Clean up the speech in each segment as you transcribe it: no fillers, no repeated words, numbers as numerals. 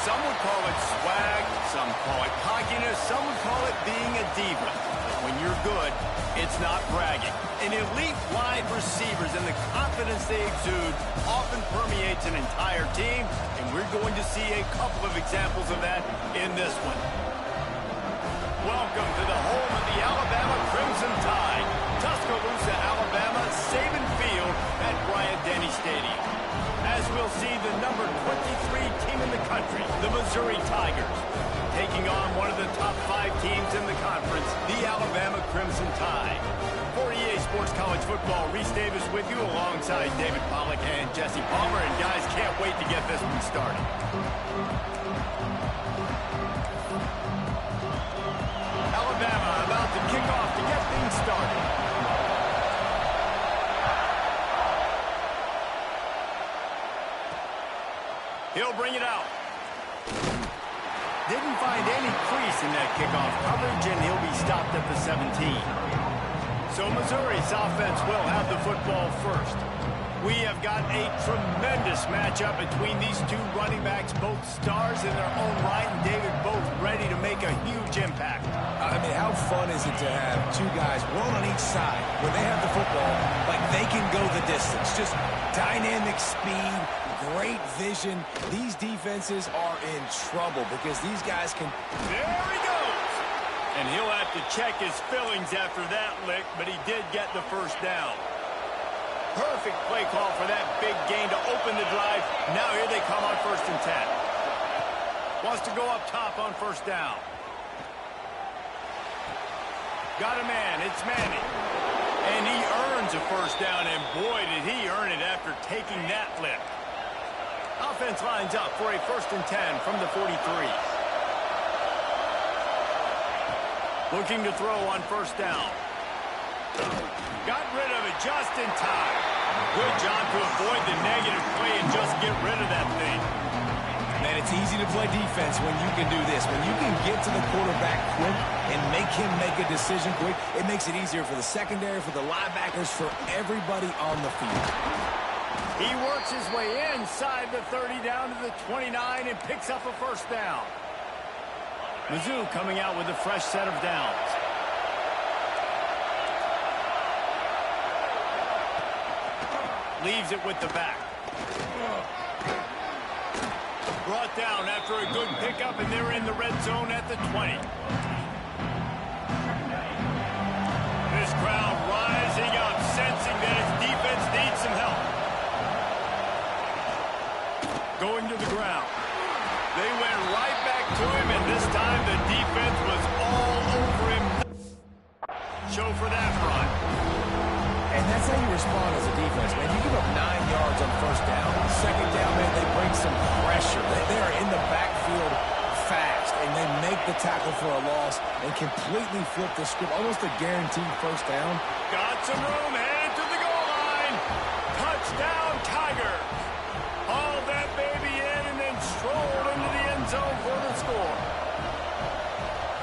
Some would call it swag, some call it cockiness, some would call it being a diva. But when you're good, it's not bragging. An elite wide receivers and the confidence they exude often permeates an entire team, and we're going to see a couple of examples of that in this one. Welcome to the home of the Alabama Crimson Tide, Tuscaloosa, Alabama, Saban Field at Bryant-Denny Stadium. As we'll see, the number 23 team in the country, the Missouri Tigers, taking on one of the top 5 teams in the conference, the Alabama Crimson Tide. For EA Sports College Football, Reese Davis with you alongside David Pollack and Jesse Palmer. And guys, can't wait to get this one started. Alabama about to kick off to get things started. He'll bring it out. Didn't find any crease in that kickoff coverage, and he'll be stopped at the 17. So Missouri's offense will have the football first. We have got a tremendous matchup between these two running backs, both stars in their own right, and David, both ready to make a huge impact. I mean, how fun is it to have two guys, one on each side, where they have the football, like they can go the distance. Just dynamic speed, great vision. These defenses are in trouble because these guys can... There he goes! And he'll have to check his fillings after that lick, but he did get the first down. Perfect play call for that big gain to open the drive. Now here they come on 1st and 10. Wants to go up top on 1st down. Got a man. It's Manning. And he earns a 1st down, and boy, did he earn it after taking that lick. Offense lines up for a 1st and 10 from the 43. Looking to throw on 1st down. Got rid of it just in time. Good job to avoid the negative play and just get rid of that thing. Man, it's easy to play defense when you can do this. When you can get to the quarterback quick and make him make a decision quick, it makes it easier for the secondary, for the linebackers, for everybody on the field. He works his way inside the 30 down to the 29 and picks up a 1st down. Mizzou coming out with a fresh set of downs. Leaves it with the back. Brought down after a good pickup, and they're in the red zone at the 20. This crowd rising up, sensing that its defense needs some help. Going to the ground. They went right back to him, and this time the defense was all over him. Show for that run. And that's how you respond as a defense, man. You give up 9 yards on 1st down. 2nd down, man, they bring some pressure. They are in the backfield fast, and they make the tackle for a loss and completely flip the script. Almost a guaranteed 1st down. Got some room, headed to the goal line. Touchdown, Tigers. Hauled that baby in and then strolled into the end zone for the score.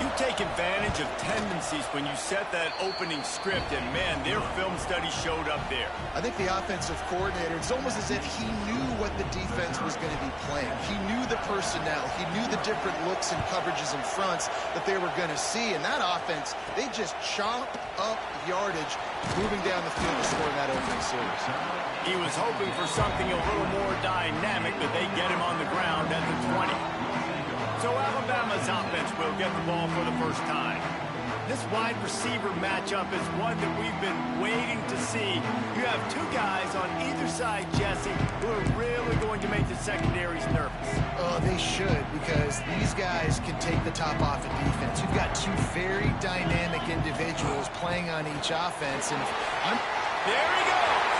You take advantage of tendencies when you set that opening script, and man, their film study showed up there. I think the offensive coordinator, it's almost as if he knew what the defense was going to be playing. He knew the personnel. He knew the different looks and coverages and fronts that they were going to see. And that offense, they just chop up yardage moving down the field to score in that opening series. He was hoping for something a little more dynamic, but they get him on the ground at the 20. So Alabama's offense will get the ball for the 1st time. This wide receiver matchup is one that we've been waiting to see. You have two guys on either side, Jesse, who are really going to make the secondaries nervous. Oh, they should, because these guys can take the top off of defense. You've got two very dynamic individuals playing on each offense. And there he goes!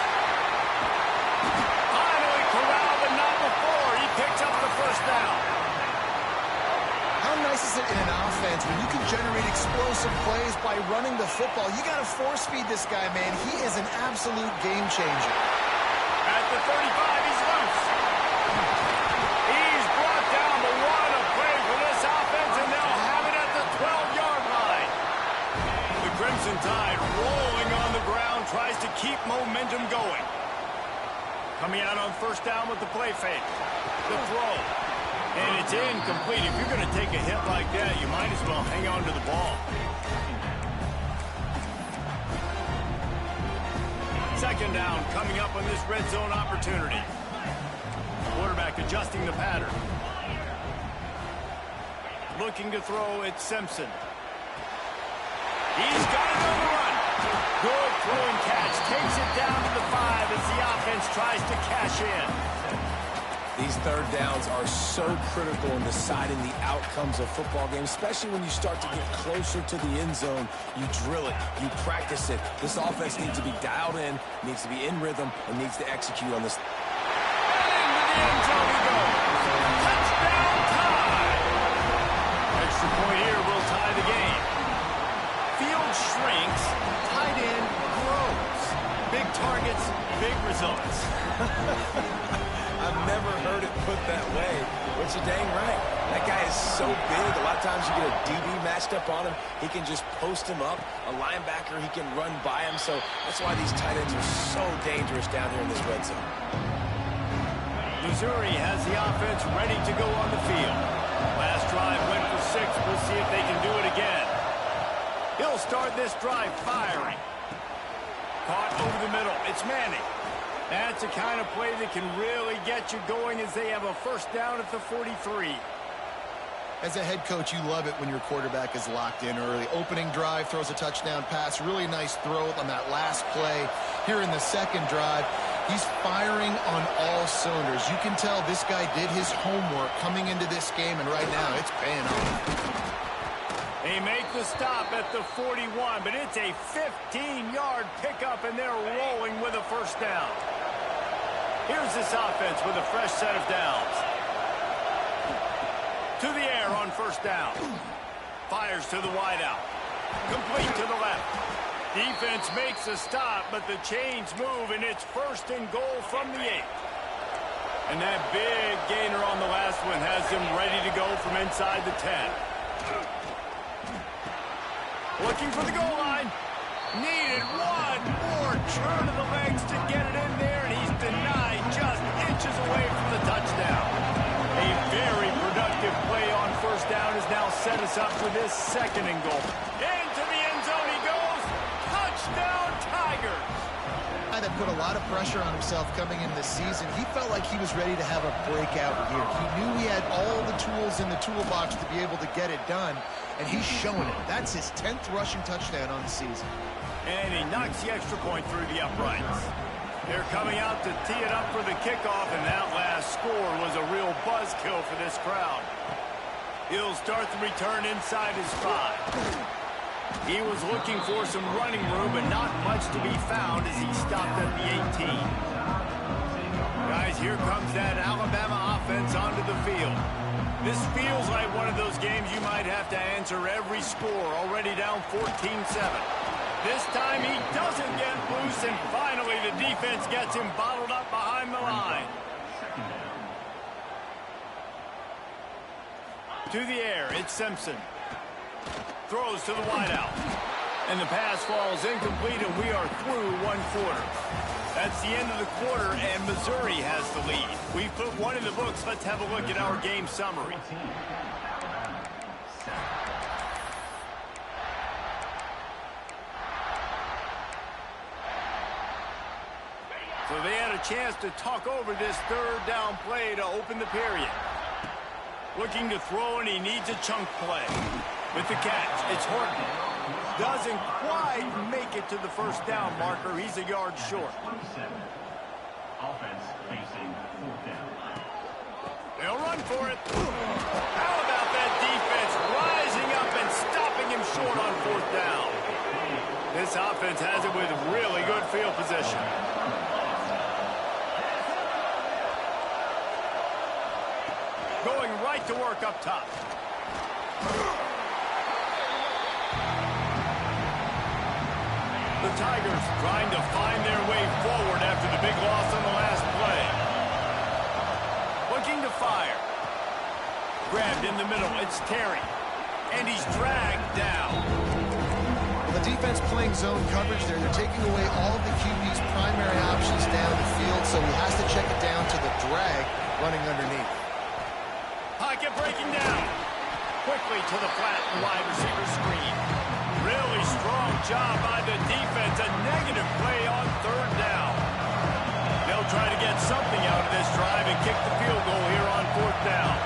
Finally corralled, but not before. He picks up the 1st down. How nice is it in an offense when you can generate explosive plays by running the football? You got to force feed this guy, man. He is an absolute game changer. At the 35, he's loose. He's brought down, but what a play for this offense, and they'll have it at the 12-yard line. The Crimson Tide rolling on the ground, tries to keep momentum going. Coming out on 1st down with the play fake. The throw. And it's incomplete. If you're going to take a hit like that, you might as well hang on to the ball. Second down coming up on this red zone opportunity. Quarterback adjusting the pattern. Looking to throw, it's Simpson. He's got it on the run. Good throwing catch. Takes it down to the 5 as the offense tries to cash in. These third downs are so critical in deciding the outcomes of football games, especially when you start to get closer to the end zone. You drill it, you practice it. This offense needs to be dialed in, needs to be in rhythm, and needs to execute on this. And into the end zone he goes. Touchdown tie. Extra point here will tie the game. Field shrinks, tight end grows. Big targets, big results. I've never heard it put that way, but you're dang right. That guy is so big. A lot of times you get a DB matched up on him. He can just post him up. A linebacker, he can run by him. So that's why these tight ends are so dangerous down here in this red zone. Missouri has the offense ready to go on the field. Last drive went for 6. We'll see if they can do it again. He'll start this drive firing. Caught over the middle. It's Manning. That's the kind of play that can really get you going as they have a first down at the 43. As a head coach, you love it when your quarterback is locked in early. Opening drive, throws a touchdown pass. Really nice throw on that last play. Here in the second drive, he's firing on all cylinders. You can tell this guy did his homework coming into this game, and right now it's paying off. They make the stop at the 41, but it's a 15-yard pickup, and they're rolling with a first down. Here's this offense with a fresh set of downs. To the air on first down. Fires to the wideout. Complete to the left. Defense makes a stop, but the chains move, and it's first and goal from the 8. And that big gainer on the last one has them ready to go from inside the 10. Looking for the goal line. Needed one more turn of the legs to get it in there, and he's denied just inches away from the touchdown. A very productive play on first down has now set us up for this second and goal. Into the end zone he goes. Touchdown, Tigers. That put a lot of pressure on himself coming into the season. He felt like he was ready to have a breakout year. He knew he had all the tools in the toolbox to be able to get it done, and he's showing it. That's his 10th rushing touchdown on the season. And he knocks the extra point through the uprights. They're coming out to tee it up for the kickoff, and that last score was a real buzzkill for this crowd. He'll start the return inside his 5. He was looking for some running room, but not much to be found as he stopped at the 18. Guys, here comes that Alabama offense onto the field. This feels like one of those games you might have to answer every score, already down 14-7. This time he doesn't get loose, and finally the defense gets him bottled up behind the line. To the air, it's Simpson. Throws to the wideout. And the pass falls incomplete, and we are through one quarter. That's the end of the quarter, and Missouri has the lead. We've put one in the books. Let's have a look at our game summary. So they had a chance to talk over this third down play to open the period. Looking to throw, and he needs a chunk play. With the catch, it's Horton. Doesn't quite make it to the first down marker. He's a yard short. Offense facing fourth down. They'll run for it. How about that defense rising up and stopping him short on fourth down? This offense has it with really good field position. Going right to work up top. The Tigers trying to find their way forward after the big loss on the last play. Looking to fire. Grabbed in the middle. It's Terry. And he's dragged down. Well, the defense playing zone coverage there. They're taking away all of the QB's primary options down the field, so he has to check it down to the drag running underneath. Pocket breaking down. Quickly to the flat wide receiver screen. Really strong job by the defense. A negative play on third down. They'll try to get something out of this drive and kick the field goal here on fourth down.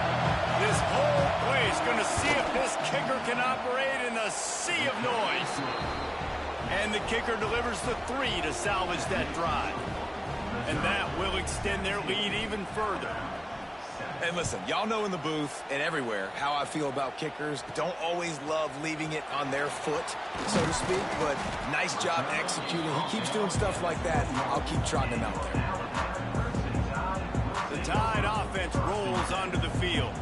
This whole play is going to see if this kicker can operate in a sea of noise. And the kicker delivers the 3 to salvage that drive. And that will extend their lead even further. And listen, y'all know in the booth and everywhere how I feel about kickers. Don't always love leaving it on their foot, so to speak, but nice job executing. He keeps doing stuff like that. I'll keep trotting him out there. The Tide offense rolls onto the field.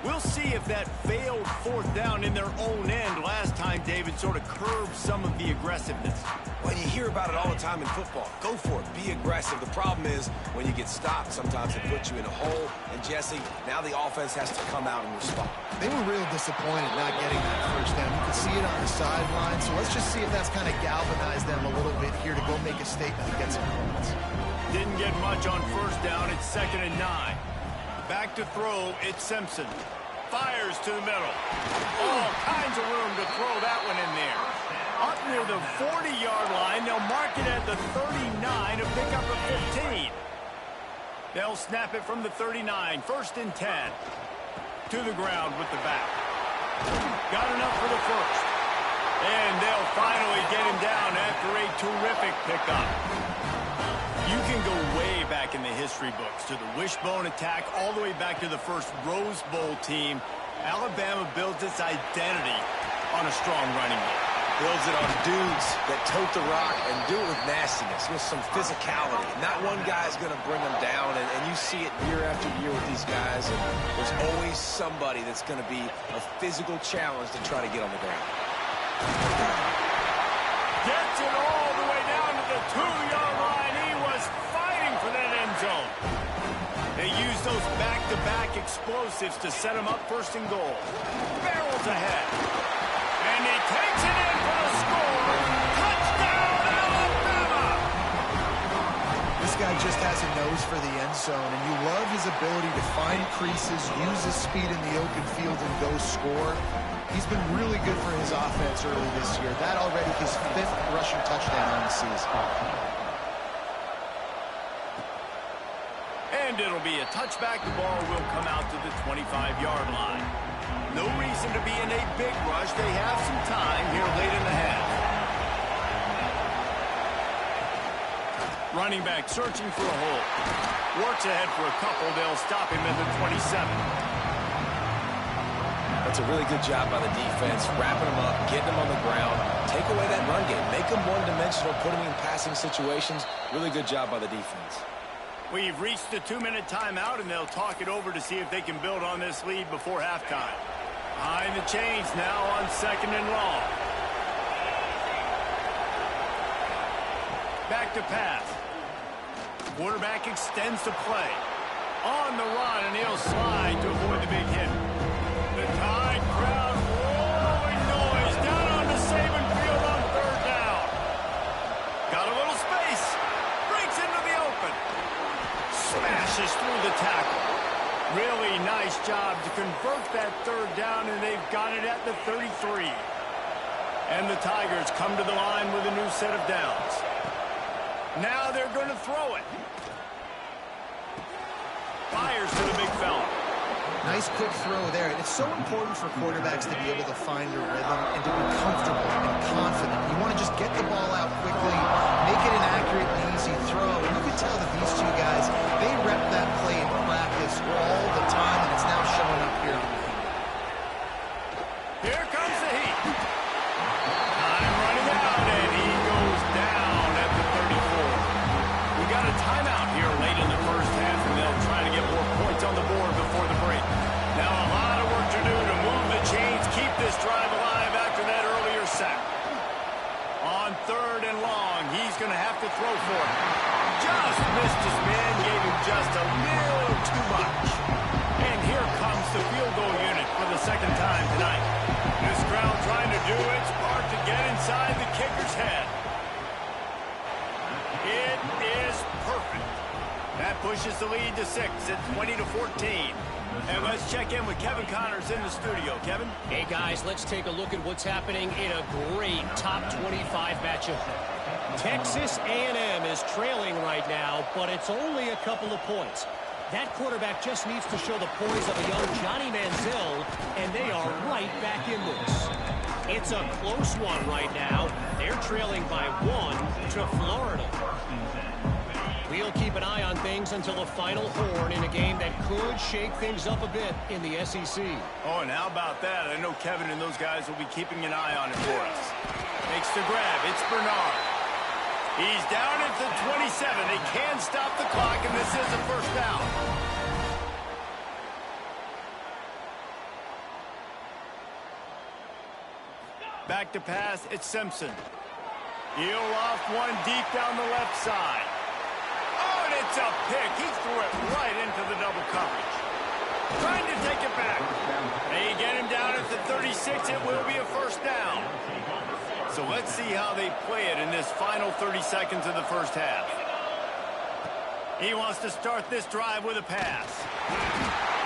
We'll see if that failed fourth down in their own end last time, David, sort of curbed some of the aggressiveness. Well, you hear about it all the time in football. Go for it. Be aggressive. The problem is when you get stopped, sometimes it puts you in a hole. And, Jesse, now the offense has to come out and respond. They were real disappointed not getting that first down. You could see it on the sideline. So let's just see if that's kind of galvanized them a little bit here to go make a statement and get some points. Didn't get much on first down. It's 2nd and 9. Back to throw. It's Simpson. Fires to the middle. All kinds of room to throw that one in there. Up near the 40-yard line. They'll mark it at the 39 to pick up a 15. They'll snap it from the 39. 1st and 10. To the ground with the back. Got enough for the first. And they'll finally get him down after a terrific pickup. You can go way back in the history books to the wishbone attack all the way back to the first Rose Bowl team. Alabama builds its identity on a strong running game. Builds it on dudes that tote the rock and do it with nastiness, with some physicality. Not one guy's going to bring them down, and you see it year after year with these guys, and there's always somebody that's going to be a physical challenge to try to get on the ground. Gets it all the way down to the 2-yard line. He was fighting for that end zone. They use those back-to-back explosives to set him up 1st and goal. Barrels ahead. And he takes it in for the score. Touchdown, Alabama! This guy just has a nose for the end zone, and you love his ability to find creases, use his speed in the open field, and go score. He's been really good for his offense early this year. That already his 5th rushing touchdown on the season. And it'll be a touchback. The ball will come out to the 25-yard line. No reason to be in a big rush. They have some time here late in the half. Running back searching for a hole. Works ahead for a couple. They'll stop him at the 27. That's a really good job by the defense, wrapping them up, getting them on the ground, take away that run game, make them one-dimensional, put them in passing situations. Really good job by the defense. We've reached the 2-minute timeout, and they'll talk it over to see if they can build on this lead before halftime. Behind the chains now on 2nd and long. Back to pass. Quarterback extends the play. On the run, and he'll slide to avoid the big hit. The Tide crowd rolling noise down onto Saban Field on 3rd down. Got a little space. Breaks into the open. Smashes through the tackle. Really nice job to convert that 3rd down, and they've got it at the 33. And the Tigers come to the line with a new set of downs. Now they're going to throw it. Fires to the big fella. Nice quick throw there. And it's so important for quarterbacks to be able to find a rhythm and to be comfortable and confident. You want to just get the ball out quickly, make it an accurate and easy throw. And you can tell that these two guys, they rep that play in practice all the time, and it's now showing up here. Here comes the heat. Time running out, and he goes down at the 34. We got a timeout here late in the first half, and they'll try to get more points on the board before the break. Now a lot of work to do to move the chains, keep this drive alive after that earlier sack. On 3rd and long, he's going to have to throw for it. Just missed his man, gave him just a little too much. And here comes the field goal unit for the 2nd time tonight. This crowd trying to do its part to get inside the kicker's head. It is perfect. That pushes the lead to 6 at 20-14. And let's check in with Kevin Connors in the studio. Kevin? Hey, guys, let's take a look at what's happening in a great top 25 matchup. Texas A&M is trailing right now, but it's only a couple of points. That quarterback just needs to show the poise of a young Johnny Manziel, and they are right back in this. It's a close one right now. They're trailing by 1 to Florida. We'll keep an eye on things until the final horn in a game that could shake things up a bit in the SEC. Oh, and how about that? I know Kevin and those guys will be keeping an eye on it for us. Makes the grab. It's Bernard. He's down at the 27. They can stop the clock, and this is a first down. Back to pass. It's Simpson. He'll off one deep down the left side. Oh, and it's a pick. He threw it right into the double coverage. Trying to take it back. They get him down at the 36. It will be a first down. So let's see how they play it in this final 30 seconds of the first half. He wants to start this drive with a pass.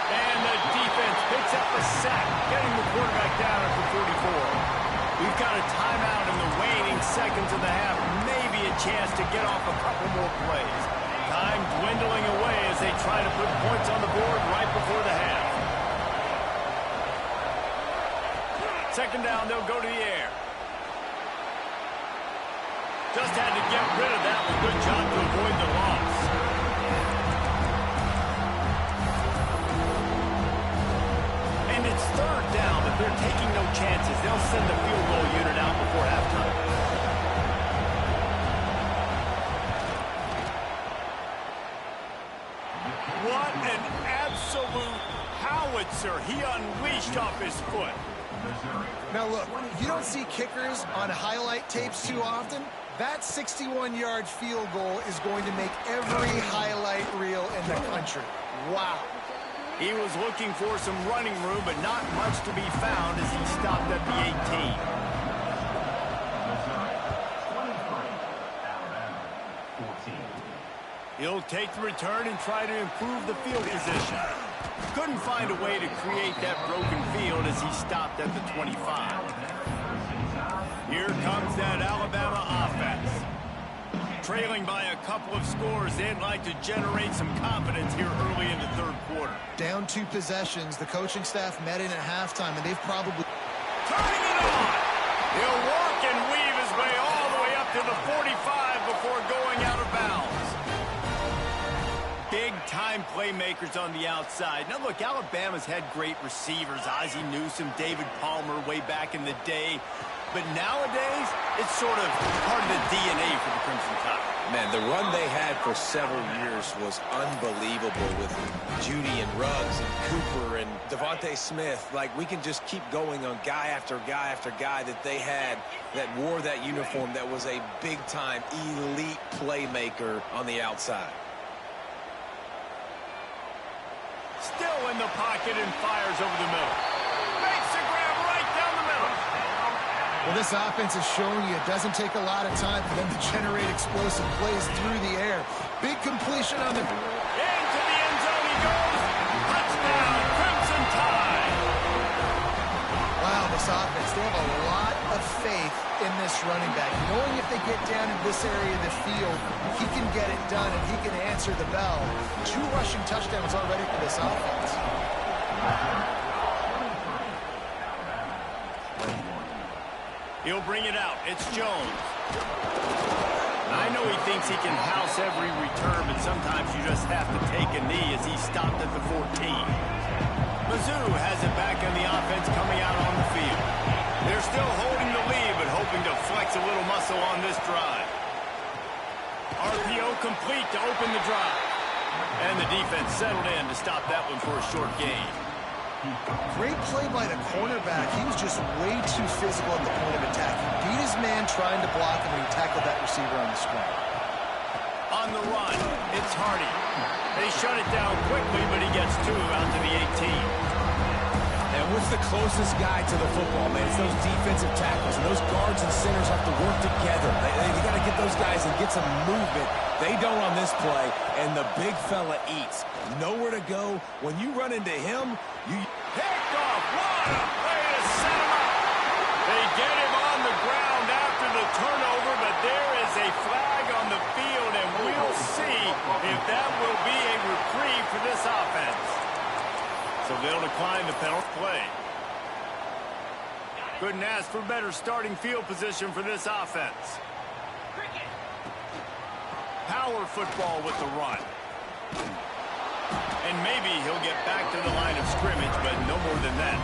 And the defense picks up a sack, getting the quarterback down at the 44. We've got a timeout in the waning seconds of the half. Maybe a chance to get off a couple more plays. Time dwindling away as they try to put points on the board right before the half. Second down, they'll go to the air. Just had to get rid of that one. Good job to avoid the loss. And it's third down, but they're taking no chances. They'll send the field goal unit out before halftime. What an absolute howitzer he unleashed off his foot. Now look, you don't see kickers on highlight tapes too often. That 61-yard field goal is going to make every highlight reel in the country. Wow. He was looking for some running room, but not much to be found as he stopped at the 18. He'll take the return and try to improve the field position. Couldn't find a way to create that broken field as he stopped at the 25. Here comes that Alabama offense. Trailing by a couple of scores, they'd like to generate some confidence here early in the third quarter. Down 2 possessions, the coaching staff met in at halftime, and they've probably... Turning it on! He'll work and weave his way all the way up to the 45 before going out of bounds. Big-time playmakers on the outside. Now, look, Alabama's had great receivers. Ozzie Newsome, David Palmer way back in the day. But nowadays, it's sort of part of the DNA for the Crimson Tide. Man, the run they had for several years was unbelievable with Judy and Ruggs and Cooper and Devontae Smith. Like, we can just keep going on guy after guy after guy that they had that wore that uniform that was a big-time elite playmaker on the outside. Still in the pocket and fires over the middle. Makes the grab right down the middle. Well, this offense is showing you it doesn't take a lot of time for them to generate explosive plays through the air. Big completion on the... Into the end zone he goes. Touchdown, Crimson Tide. Wow, this offense, they have a lot of faith in this running back. Knowing if they get down in this area of the field, he can get it done and he can answer the bell. 2 rushing touchdowns already for this offense. He'll bring it out. It's Jones. I know he thinks he can house every return, but sometimes you just have to take a knee as he stopped at the 14. Mizzou has it back on the offense coming out on the field. They're still holding the lead, but hoping to flex a little muscle on this drive. RPO complete to open the drive. And the defense settled in to stop that one for a short gain. Great play by the cornerback. He was just way too physical at the point of attack. He beat his man trying to block him, and he tackled that receiver on the screen. On the run, it's Hardy. They shut it down quickly, but he gets 2 out to the 18. And what's the closest guy to the football, man? It's those defensive tackles. And those guards and centers have to work together. They got to get those guys and get some movement. They don't on this play, and the big fella eats. Nowhere to go. When you run into him, you... Picked off. What a play to set him up. They get him on the ground after the turnover, but there is a flag on the field, and we'll see if that will be a reprieve for this offense. So they'll decline the penalty play. Couldn't ask for better starting field position for this offense. Power football with the run. And maybe he'll get back to the line of scrimmage, but no more than that.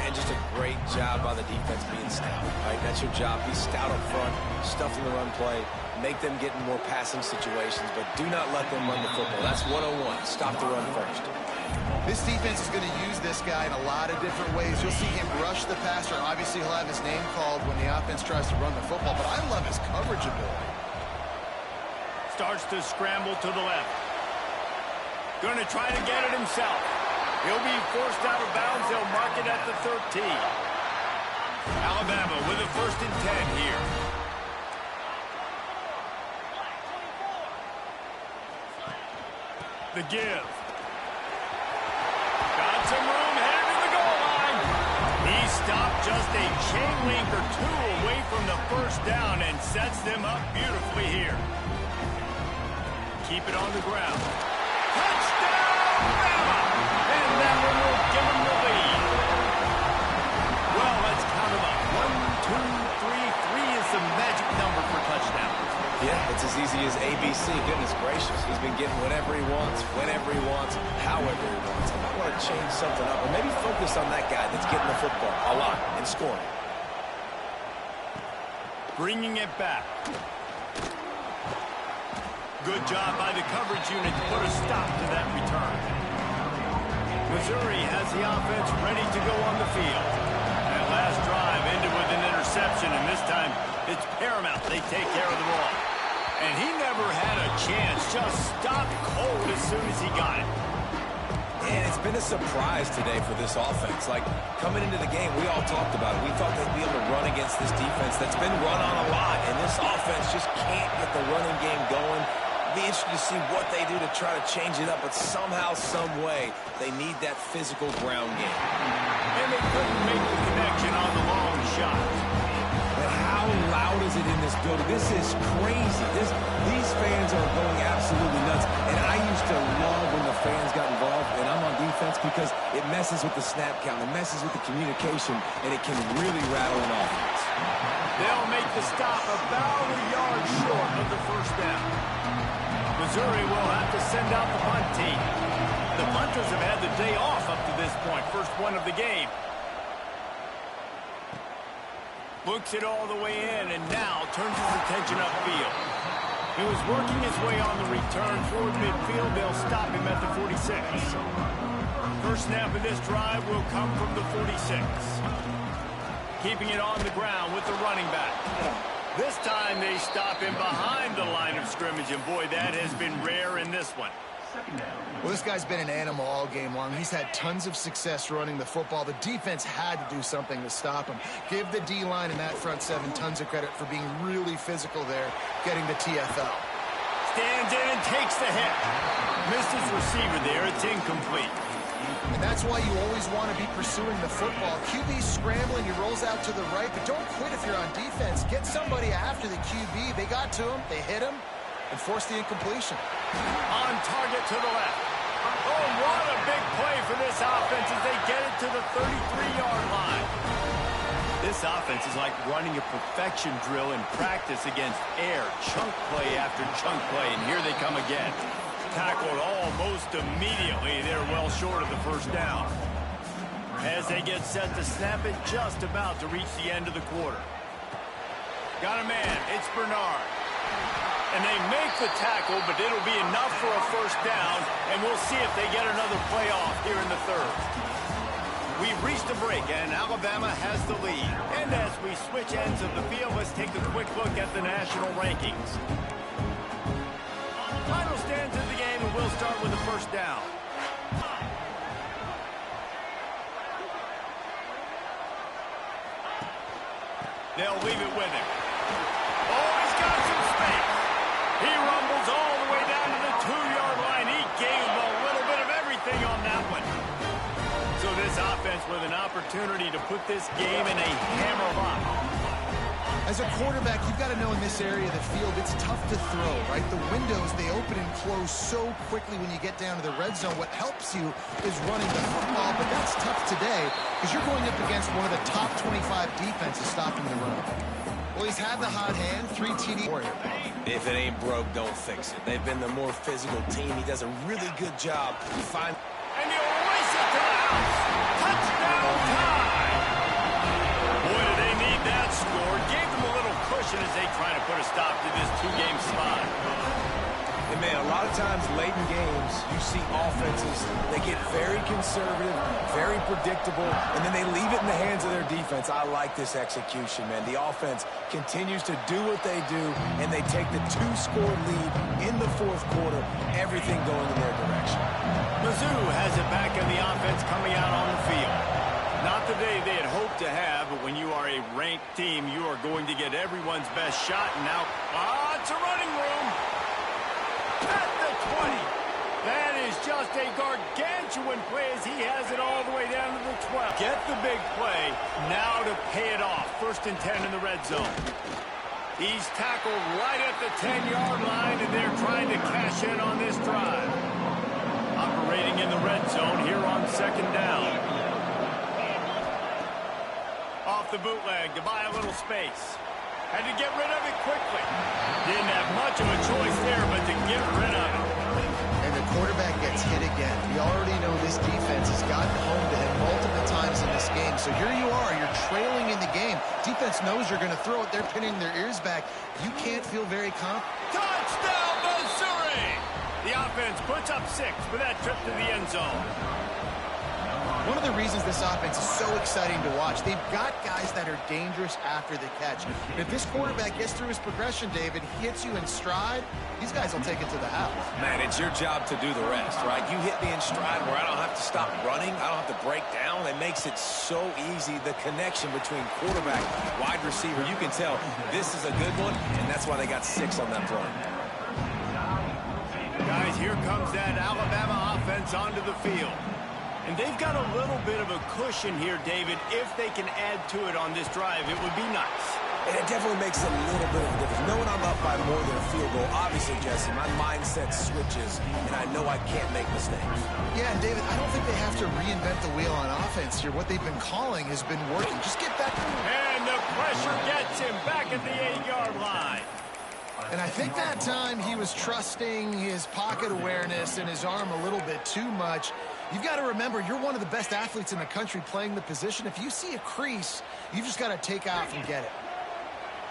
And just a great job by the defense being stout. Right? That's your job. Be stout up front, stuff in the run play, make them get in more passing situations, but do not let them run the football. That's 101. Stop the run first. This defense is going to use this guy in a lot of different ways. You'll see him rush the passer. Obviously, he'll have his name called when the offense tries to run the football, but I love his coverage ability. Starts to scramble to the left. Going to try to get it himself. He'll be forced out of bounds. They'll mark it at the 13. Alabama with a 1st and 10 here. The give. Got some room, headed to the goal line. He stopped just a chain link or two away from the 1st down and sets them up beautifully here. Keep it on the ground. Touchdown, Bama! And that one will give them the lead. Well, let's count them up. 1, 2, 3. 3 is the magic number for touchdowns. Yeah, it's as easy as ABC. Goodness gracious. He's been getting whatever he wants, whenever he wants, however he wants. I might want to change something up, or maybe focus on that guy that's getting the football a lot and scoring. Bringing it back. Good job by the coverage unit to put a stop to that return. Missouri has the offense ready to go on the field. That last drive ended with an interception, and this time it's paramount they take care of the ball. And he never had a chance, just stopped cold as soon as he got it. And it's been a surprise today for this offense. Like, coming into the game, we all talked about it. We thought they'd be able to run against this defense that's been run on a lot, and this offense just can't get the running game going. Be interested to see what they do to try to change it up, but somehow, some way, they need that physical ground game. And they couldn't make the connection on the long shot. But how loud is it in this building? This is crazy. These fans are going absolutely nuts. And I used to love when the fans got involved, and I'm on defense, because it messes with the snap count, it messes with the communication, and it can really rattle an offense. They'll make the stop about a yard short of the 1st down. Missouri will have to send out the punt team. The punters have had the day off up to this point. First one of the game. Looks it all the way in and now turns his attention upfield. He was working his way on the return toward midfield. They'll stop him at the 46. First snap of this drive will come from the 46. Keeping it on the ground with the running back. This time they stop him behind the line of scrimmage, and boy, that has been rare in this one. Well, this guy's been an animal all game long. He's had tons of success running the football. The defense had to do something to stop him. Give the D-line and that front 7 tons of credit for being really physical there, getting the TFL. Stands in and takes the hit. Missed his receiver there. It's incomplete. And that's why you always want to be pursuing the football. QB's scrambling, he rolls out to the right, but don't quit if you're on defense. Get somebody after the QB. They got to him, they hit him, and forced the incompletion. On target to the left. Oh, what a big play for this offense as they get it to the 33-yard line. This offense is like running a perfection drill in practice against air. Chunk play after chunk play, and here they come again. Tackled almost immediately. They're well short of the 1st down. As they get set to snap it, just about to reach the end of the quarter. Got a man. It's Bernard. And they make the tackle, but it'll be enough for a 1st down, and we'll see if they get another play off here in the 3rd. We've reached a break, and Alabama has the lead. And as we switch ends of the field, let's take a quick look at the national rankings. Final stands of the game, and we'll start with the 1st down. They'll leave it with him. Oh, he's with an opportunity to put this game in a hammerlock. As a quarterback, you've got to know in this area of the field, it's tough to throw, right? The windows, they open and close so quickly when you get down to the red zone. What helps you is running the football, but that's tough today because you're going up against one of the top 25 defenses stopping the run. Well, he's had the hot hand, 3 TD. If it ain't broke, don't fix it. They've been the more physical team. He does a really good job. And he'll race it to the house. Touchdown time. Boy, do they need that score. Gave them a little cushion as they try to put a stop to this 2-game slide. And man, a lot of times late in games, you see offenses, they get very conservative, very predictable, and then they leave it in the hands of their defense. I like this execution, man. The offense continues to do what they do, and they take the 2-score lead in the fourth quarter, everything going in their direction. Mizzou has it back in the offense coming out on the field. Not the day they had hoped to have, but when you are a ranked team, you are going to get everyone's best shot. And now, it's a running room. At the 20. That is just a gargantuan play as he has it all the way down to the 12. Get the big play. Now to pay it off. 1st and 10 in the red zone. He's tackled right at the 10-yard line, and they're trying to cash in on this drive. Operating in the red zone here on 2nd down. Off the bootleg to buy a little space. Had to get rid of it quickly. Didn't have much of a choice there, but to get rid of it. And the quarterback gets hit again. We already know this defense has gotten home to him multiple times in this game. So here you are. You're trailing in the game. Defense knows you're going to throw it. They're pinning their ears back. You can't feel very confident. Touchdown, Missouri! The offense puts up 6 for that trip to the end zone. One of the reasons this offense is so exciting to watch, they've got guys that are dangerous after the catch. If this quarterback gets through his progression, David, he hits you in stride, these guys will take it to the house. Man, it's your job to do the rest, right? You hit me in stride where I don't have to stop running. I don't have to break down. It makes it so easy. The connection between quarterback, wide receiver, you can tell this is a good one, and that's why they got 6 on that play. Guys, here comes that Alabama offense onto the field. And they've got a little bit of a cushion here, David. If they can add to it on this drive, it would be nice. And it definitely makes a little bit of a difference. Knowing I'm up by more than a field goal, obviously, Jesse, my mindset switches, and I know I can't make mistakes. Yeah, and David, I don't think they have to reinvent the wheel on offense here. What they've been calling has been working. Just get back. And the pressure gets him back at the 8-yard line. And I think that time he was trusting his pocket awareness and his arm a little bit too much. You've got to remember, you're one of the best athletes in the country playing the position. If you see a crease, you've just got to take off and get it.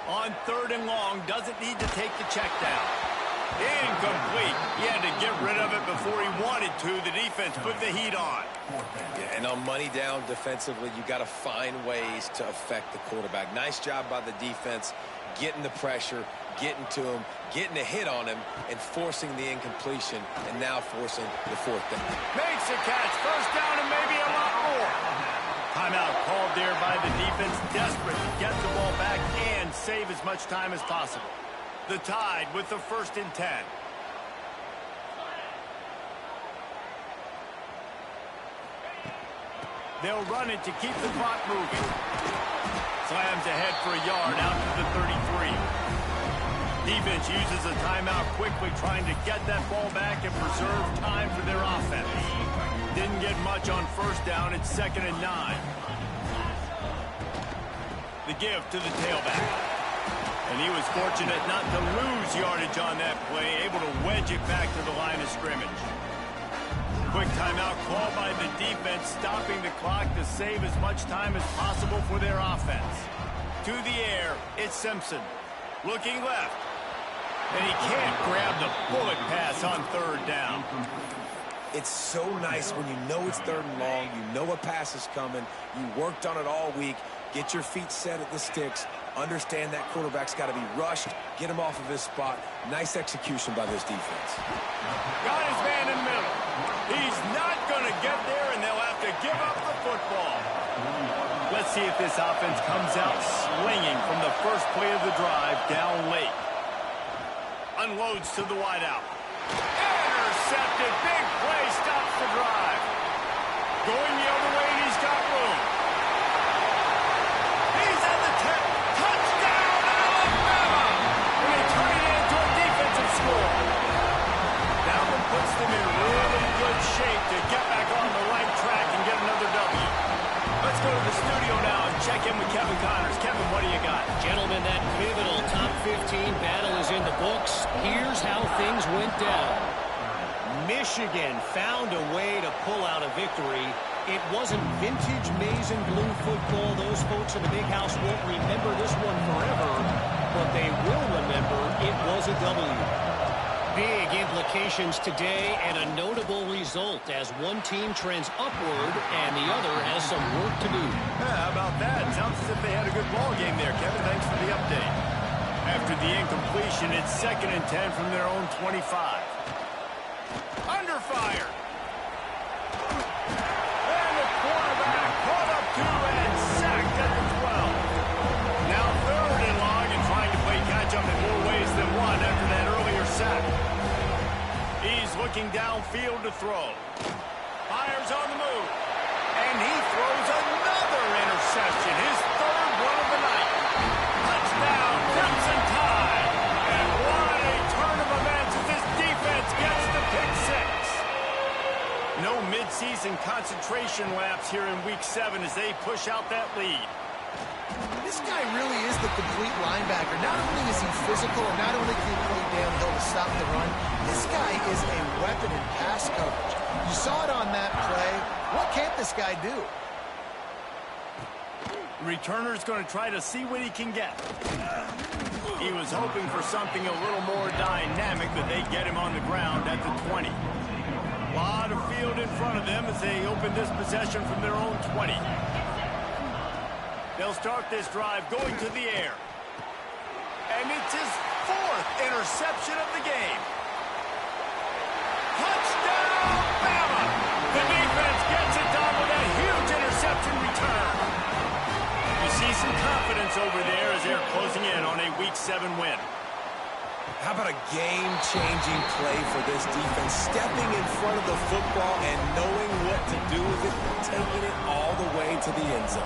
On 3rd and long, doesn't need to take the check down. Incomplete. He had to get rid of it before he wanted to. The defense put the heat on. Yeah, and on money down defensively, you got to find ways to affect the quarterback. Nice job by the defense, getting the pressure, getting to him, getting a hit on him, and forcing the incompletion, and now forcing the 4th down. Makes a catch. 1st down and maybe a lot more. Timeout called there by the defense, desperate to get the ball back and save as much time as possible. The Tide with the 1st and 10. They'll run it to keep the clock moving. Slams ahead for a yard out to the 33. Defense uses a timeout quickly, trying to get that ball back and preserve time for their offense. Didn't get much on 1st down. It's 2nd and 9. The give to the tailback. And he was fortunate not to lose yardage on that play, able to wedge it back to the line of scrimmage. Quick timeout called by the defense, stopping the clock to save as much time as possible for their offense. To the air, it's Simpson. Looking left. And he can't grab the bullet pass on 3rd down. It's so nice when you know it's 3rd and long, you know a pass is coming, you worked on it all week, get your feet set at the sticks, understand that quarterback's got to be rushed, get him off of his spot. Nice execution by this defense. Got his man in the middle. He's not going to get there, and they'll have to give up the football. Let's see if this offense comes out swinging from the first play of the drive down late. Unloads to the wideout. Intercepted. Big play stops the drive. Going the other way, and he's got room. He's at the 10. Touchdown, Alabama! And they turn it into a defensive score. That one puts them in really good shape to get back on the right track and get another W. Let's go to the studio now and check in with Kevin Connors. Kevin, what do you got? Gentlemen, that pivotal top 15 battle is in the books. Here's how things went down. Michigan found a way to pull out a victory. It wasn't vintage maize and blue football. Those folks in the big house won't remember this one forever, but they will remember it was a W. Big implications today and a notable result as one team trends upward and the other has some work to do. Yeah, how about that? Sounds as if they had a good ball game there, Kevin. Thanks for the update. After the incompletion, it's 2nd and 10 from their own 25. Under fire. And the quarterback caught up to and sacked at the 12. Now 3rd and long and trying to play catch-up in more ways than one after that earlier sack. He's looking downfield to throw. Fires on the move. And he throws another interception. His 3rd one of the night. Touchdown, Crimson Tide. And what a turn of events as this defense gets the pick 6. No midseason concentration laps here in Week 7 as they push out that lead. This guy really is the complete linebacker. Not only is he physical, and not only can he play downhill to stop the run, this guy is a weapon in pass coverage. You saw it on that play. What can't this guy do? Returner's going to try to see what he can get. He was hoping for something a little more dynamic, but they get him on the ground at the 20. A lot of field in front of them as they open this possession from their own 20. They'll start this drive going to the air. And it's his 4th interception of the game. Touchdown, Bama! The defense gets it done with a huge interception return. You see some confidence over there as they're closing in on a Week 7 win. How about a game-changing play for this defense? Stepping in front of the football and knowing what to do with it, taking it all the way to the end zone.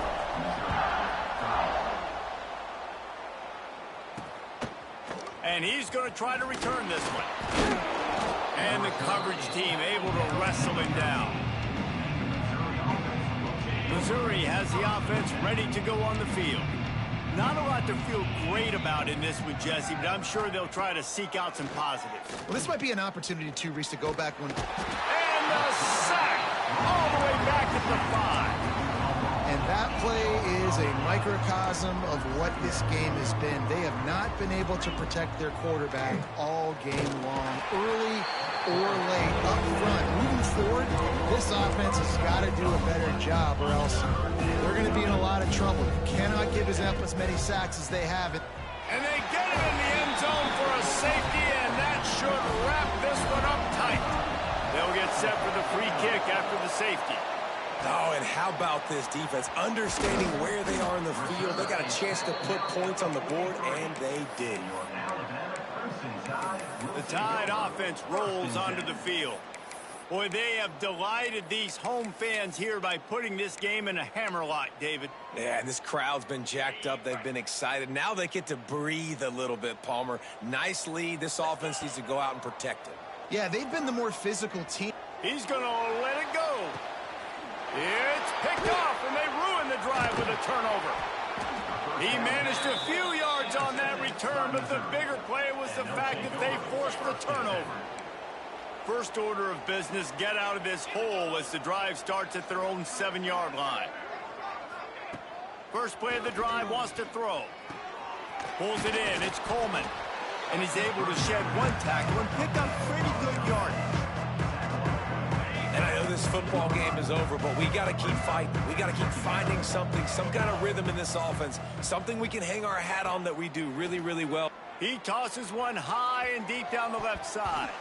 And he's going to try to return this one. And the coverage team able to wrestle him down. Missouri has the offense ready to go on the field. Not a lot to feel great about in this one, Jesse, but I'm sure they'll try to seek out some positives. Well, this might be an opportunity, too, Reese, to go back one. And a sack all the way back at the 5. And that play is a microcosm of what this game has been. They have not been able to protect their quarterback all game long, early or late, up front. Moving forward, this offense has got to do a better job or else they're going to be in a lot of trouble. You cannot give up as many sacks as they have. And they get it in the end zone for a safety, and that should wrap this one up tight. They'll get set for the free kick after the safety. Oh, and how about this defense? Understanding where they are in the field. They got a chance to put points on the board, and they did. The Tide offense rolls onto the field. Boy, they have delighted these home fans here by putting this game in a hammerlock, David. Yeah, and this crowd's been jacked up. They've been excited. Now they get to breathe a little bit, Palmer. Nice lead. This offense needs to go out and protect it. Yeah, they've been the more physical team. He's going to let it go. It's picked off, and they ruin the drive with a turnover. He managed a few yards on that return, but the bigger play was the fact that they forced the turnover. First order of business, get out of this hole as the drive starts at their own 7-yard line. First play of the drive, wants to throw. Pulls it in, it's Coleman. And he's able to shed one tackle and pick up pretty good yardage. And I know this football game is over, but we got to keep fighting. We got to keep finding something, some kind of rhythm in this offense, something we can hang our hat on that we do really, really well. He tosses one high and deep down the left side.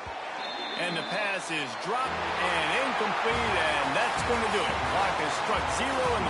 And the pass is dropped and incomplete, and that's going to do it. Clock has struck 0 and